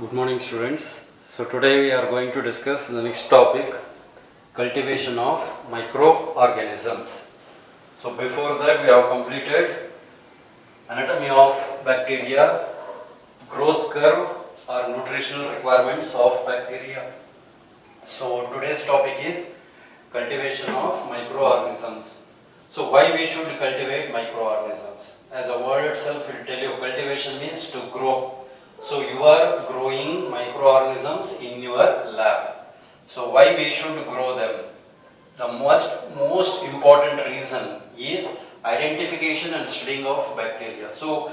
Good morning, students. So today we are going to discuss the next topic, cultivation of microorganisms. So before that we have completed anatomy of bacteria, growth curve or nutritional requirements of bacteria. So today's topic is cultivation of microorganisms. So why we should cultivate microorganisms? As a word itself will tell you, cultivation means to grow. So you are growing microorganisms in your lab. So why we should grow them? The most important reason is identification and studying of bacteria. So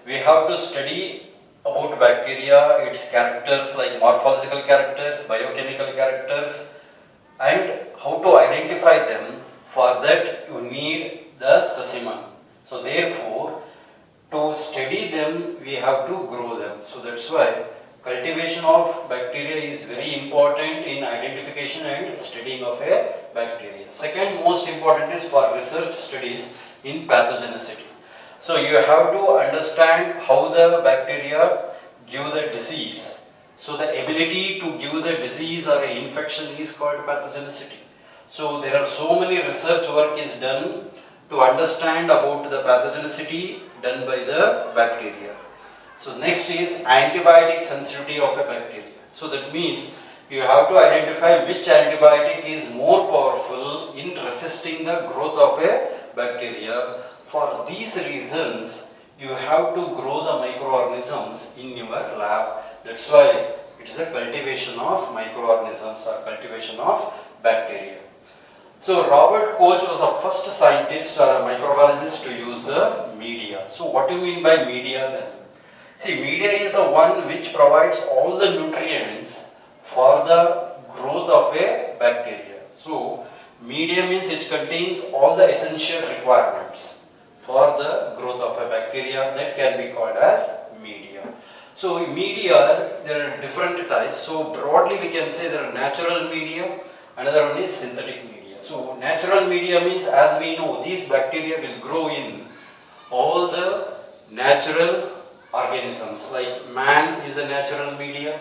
we have to study about bacteria, its characters like morphological characters, biochemical characters, and how to identify them. For that you need the specimen. So therefore, to study them, we have to grow them. So that's why cultivation of bacteria is very important in identification and studying of a bacteria. Second most important is for research studies in pathogenicity. So you have to understand how the bacteria give the disease. So the ability to give the disease or an infection is called pathogenicity. So there are so many research work is done to understand about the pathogenicity done by the bacteria. So next is antibiotic sensitivity of a bacteria. So that means you have to identify which antibiotic is more powerful in resisting the growth of a bacteria. For these reasons, you have to grow the microorganisms in your lab. That's why it is a cultivation of microorganisms or cultivation of bacteria. So Robert Koch was the first scientist or a microbiologist to use the media. So what do you mean by media then? See, media is the one which provides all the nutrients for the growth of a bacteria. So media means it contains all the essential requirements for the growth of a bacteria, that can be called as media. So media, there are different types. So broadly we can say there are natural media, another one is synthetic media. So natural media means, as we know, these bacteria will grow in all the natural organisms. Like man is a natural media,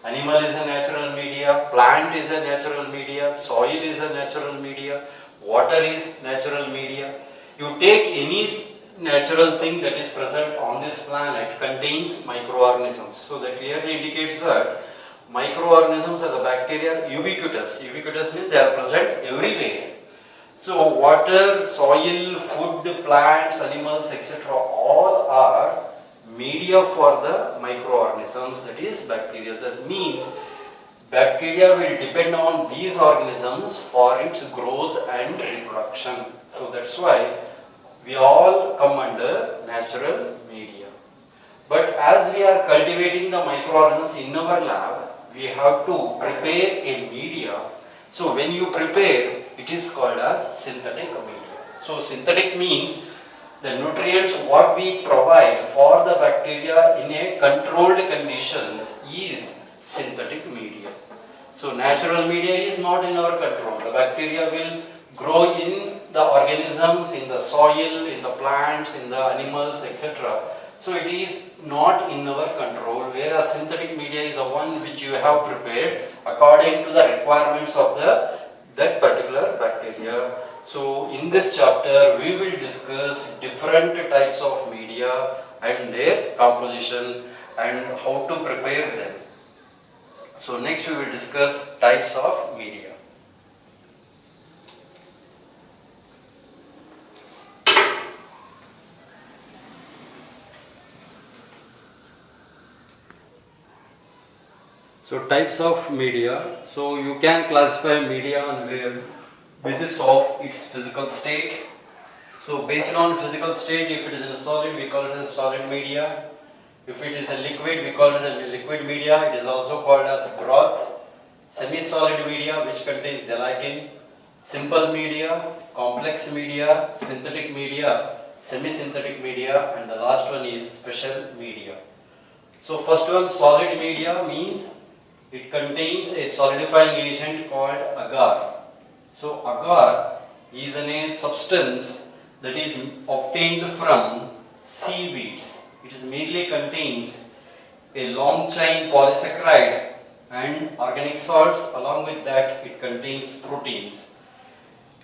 animal is a natural media, plant is a natural media, soil is a natural media, water is natural media. You take any natural thing that is present on this planet contains microorganisms. So that clearly indicates that microorganisms are the bacteria ubiquitous. Ubiquitous means they are present everywhere. So water, soil, food, plants, animals, etc. all are media for the microorganisms, that is bacteria. That means bacteria will depend on these organisms for its growth and reproduction. So that's why we all come under natural media. But as we are cultivating the microorganisms in our lab, we have to prepare a media. So when you prepare, it is called as synthetic media. So synthetic means the nutrients what we provide for the bacteria in a controlled conditions is synthetic media. So natural media is not in our control. The bacteria will grow in the organisms, in the soil, in the plants, in the animals, etc. So it is not in our control, whereas synthetic media is the one which you have prepared according to the requirements of that particular bacteria. So in this chapter we will discuss different types of media and their composition and how to prepare them. So next we will discuss types of media. So types of media. So you can classify media on the basis of its physical state. So based on physical state, if it is in a solid, we call it as solid media. If it is a liquid, we call it as a liquid media. It is also called as broth. Semi-solid media, which contains gelatin. Simple media, complex media, synthetic media, semi-synthetic media, and the last one is special media. So first one, solid media, means it contains a solidifying agent called agar. So agar is a substance that is obtained from seaweeds. It mainly contains a long chain polysaccharide and organic salts. Along with that, it contains proteins.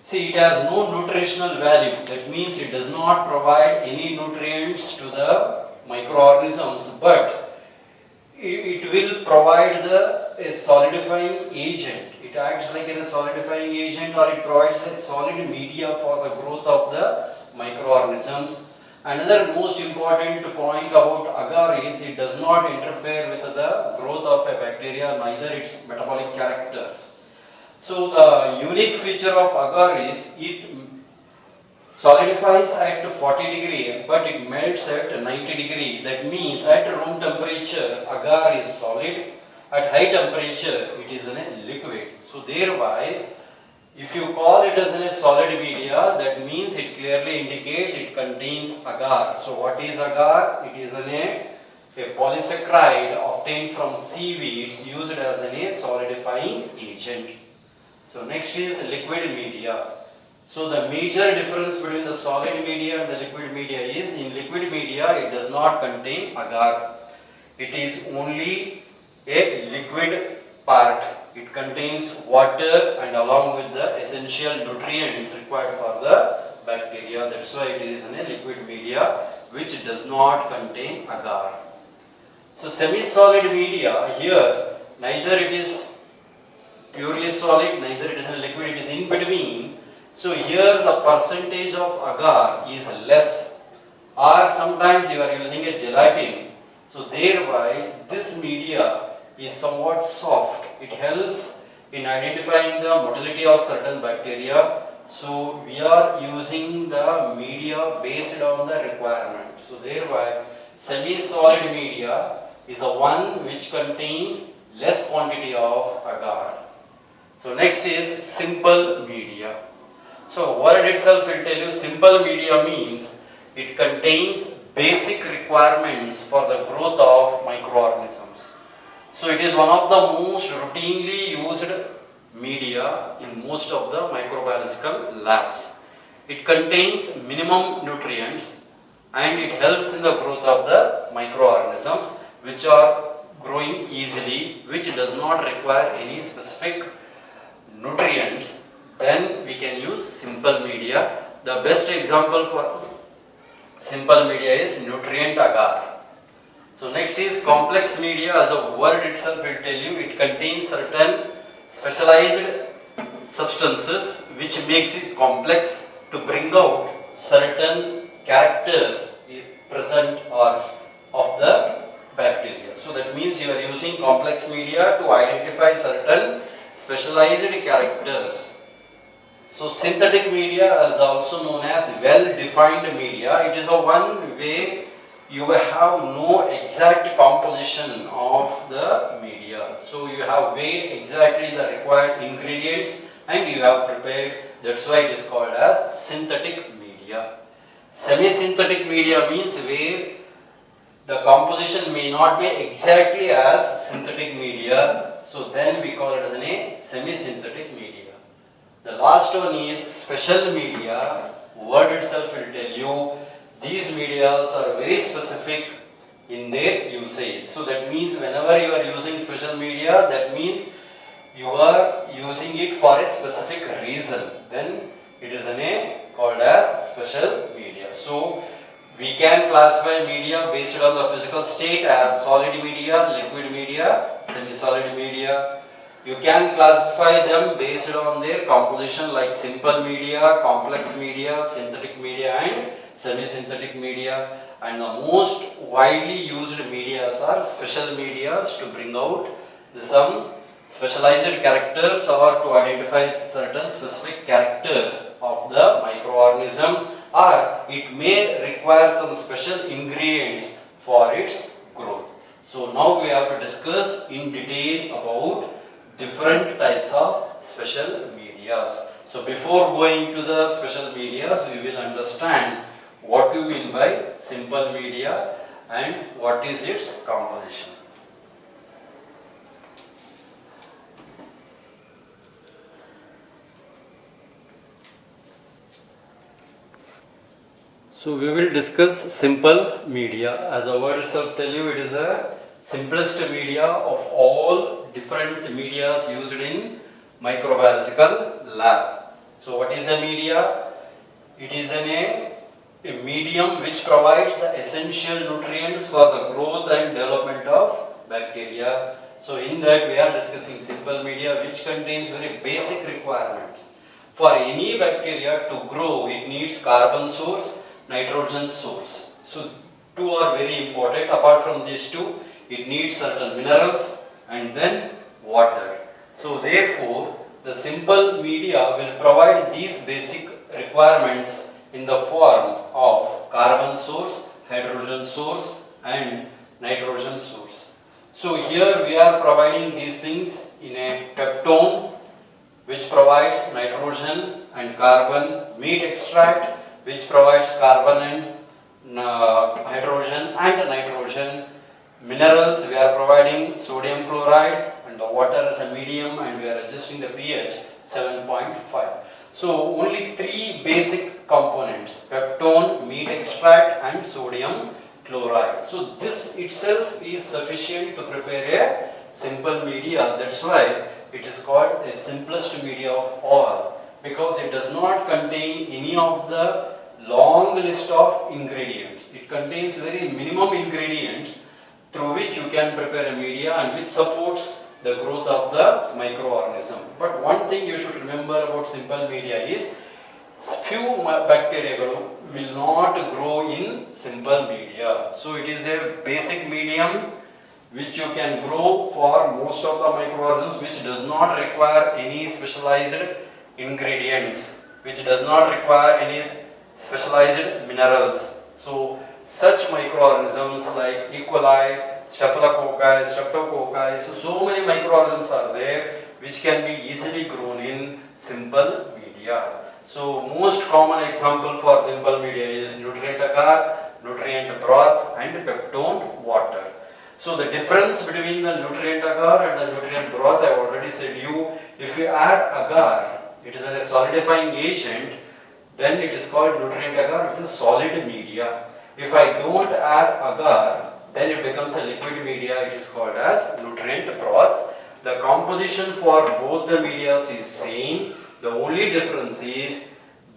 See, it has no nutritional value. That means it does not provide any nutrients to the microorganisms, but it will provide a solidifying agent. It acts like a solidifying agent, or it provides a solid media for the growth of the microorganisms. Another most important point about agar is it does not interfere with the growth of a bacteria, neither its metabolic characters. So the unique feature of agar is it solidifies at 40 degree, but it melts at 90 degree. That means at room temperature agar is solid, at high temperature it is in a liquid. So thereby, if you call it as in a solid media, that means it clearly indicates it contains agar. So what is agar? It is a polysaccharide obtained from seaweeds used as a solidifying agent. So next is liquid media. So the major difference between the solid media and the liquid media is, in liquid media it does not contain agar. It is only a liquid part. It contains water and along with the essential nutrients required for the bacteria. That's why it is in a liquid media which does not contain agar. So semi-solid media, here neither it is purely solid, neither it is in a liquid, it is in between. So here the percentage of agar is less, or sometimes you are using a gelatin. So thereby this media is somewhat soft. It helps in identifying the motility of certain bacteria. So we are using the media based on the requirement. So thereby semi-solid media is the one which contains less quantity of agar. So next is simple media. So word itself will tell you simple media means it contains basic requirements for the growth of microorganisms. So it is one of the most routinely used media in most of the microbiological labs. It contains minimum nutrients and it helps in the growth of the microorganisms which are growing easily, which does not require any specific nutrients. Then we can use simple media. The best example for simple media is nutrient agar. So next is complex media. As a word itself will tell you, it contains certain specialized substances which makes it complex to bring out certain characters present or of the bacteria. So that means you are using complex media to identify certain specialized characters. So synthetic media is also known as well-defined media. It is a one way you have no exact composition of the media. So you have weighed exactly the required ingredients and you have prepared. That's why it is called as synthetic media. Semi-synthetic media means where the composition may not be exactly as synthetic media. So then we call it as a semi-synthetic media. The last one is special media. Word itself will tell you these medias are very specific in their usage. So that means whenever you are using special media, that means you are using it for a specific reason. Then it is called as special media. So we can classify media based on the physical state as solid media, liquid media, semi-solid media. You can classify them based on their composition like simple media, complex media, synthetic media and semi-synthetic media. And the most widely used medias are special medias to bring out some specialized characters or to identify certain specific characters of the microorganism, or it may require some special ingredients for its growth. So now we have to discuss in detail about different types of special medias. So before going to the special medias, we will understand what you mean by simple media and what is its composition. So we will discuss simple media. As the word itself tell you, it is a simplest media of all different media used in microbiological lab. So what is a media? It is a medium which provides the essential nutrients for the growth and development of bacteria. So in that we are discussing simple media which contains very basic requirements. For any bacteria to grow, it needs carbon source, nitrogen source. So two are very important. Apart from these two, it needs certain minerals and then water. So therefore, the simple media will provide these basic requirements in the form of carbon source, hydrogen source and nitrogen source. So here we are providing these things in a peptone which provides nitrogen and carbon, meat extract which provides carbon and hydrogen and nitrogen, minerals we are providing sodium chloride and the water as a medium and we are adjusting the pH 7.5. So only three basic components: peptone, meat extract and sodium chloride. So this itself is sufficient to prepare a simple media. That's why it is called a simplest media of all, because it does not contain any of the long list of ingredients. It contains very minimum ingredients through which you can prepare a media and which supports the growth of the microorganism. But one thing you should remember about simple media is few bacteria will not grow in simple media. So it is a basic medium which you can grow for most of the microorganisms, which does not require any specialized ingredients, which does not require any specialized minerals. So such microorganisms like E. coli, Staphylococci, Streptococci, so many microorganisms are there which can be easily grown in simple media. So most common example for simple media is nutrient agar, nutrient broth and peptone water. So the difference between the nutrient agar and the nutrient broth, I have already said you, if you add agar, it is a solidifying agent, then it is called nutrient agar, it is solid media. If I don't add agar, then it becomes a liquid media, it is called as nutrient broth. The composition for both the media is same. The only difference is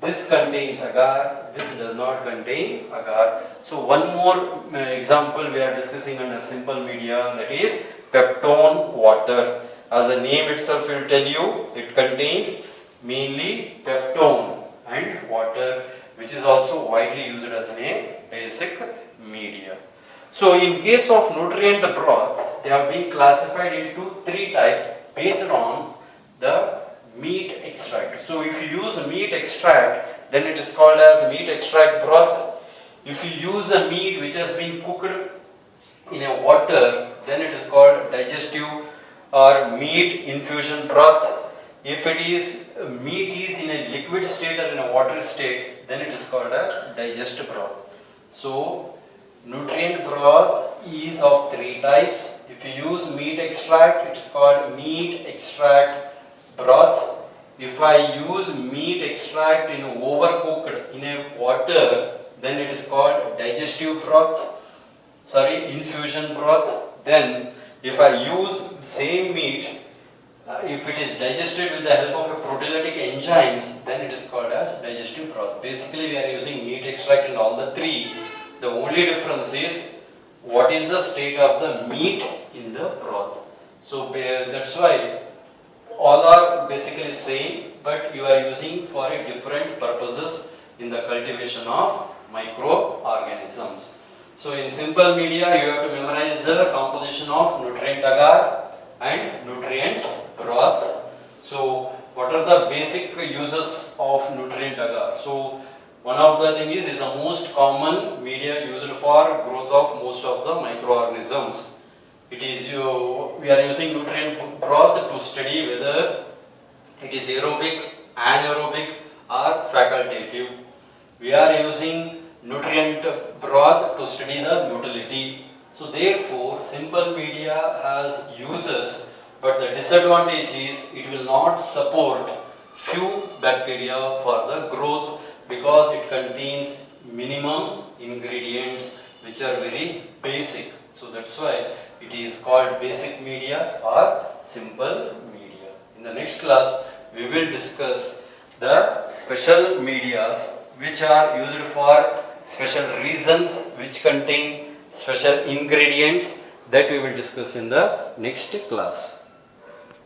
this contains agar, this does not contain agar. So one more example we are discussing under simple media, that is peptone water. As the name itself will tell you, it contains mainly peptone and water, which is also widely used as a basic media. So in case of nutrient broth, they have been classified into three types based on the meat extract. So if you use a meat extract, then it is called as meat extract broth. If you use a meat which has been cooked in a water, then it is called digestive or meat infusion broth. If it is meat is in a liquid state or in a water state, then it is called as digestive broth. So nutrient broth is of three types. If you use meat extract, it is called meat extract broth. If I use meat extract in overcooked in a water, then it is called digestive broth, infusion broth. Then if I use same meat, if it is digested with the help of a proteolytic enzymes, then it is called as digestive broth. Basically we are using meat extract in all the three. The only difference is what is the state of the meat in the broth. So that's why all are basically same, but you are using for a different purposes in the cultivation of microorganisms. So in simple media, you have to memorize the composition of nutrient agar and nutrient broth. So what are the basic uses of nutrient agar? So one of the thing is the most common media used for growth of most of the microorganisms. It is we are using nutrient broth to study whether it is aerobic, anaerobic or facultative. We are using nutrient broth to study the motility. So therefore simple media has uses, but the disadvantage is it will not support few bacteria for the growth because it contains minimum ingredients which are very basic. So that's why It is called basic media or simple media. In the next class, we will discuss the special medias which are used for special reasons, which contain special ingredients, that we will discuss in the next class.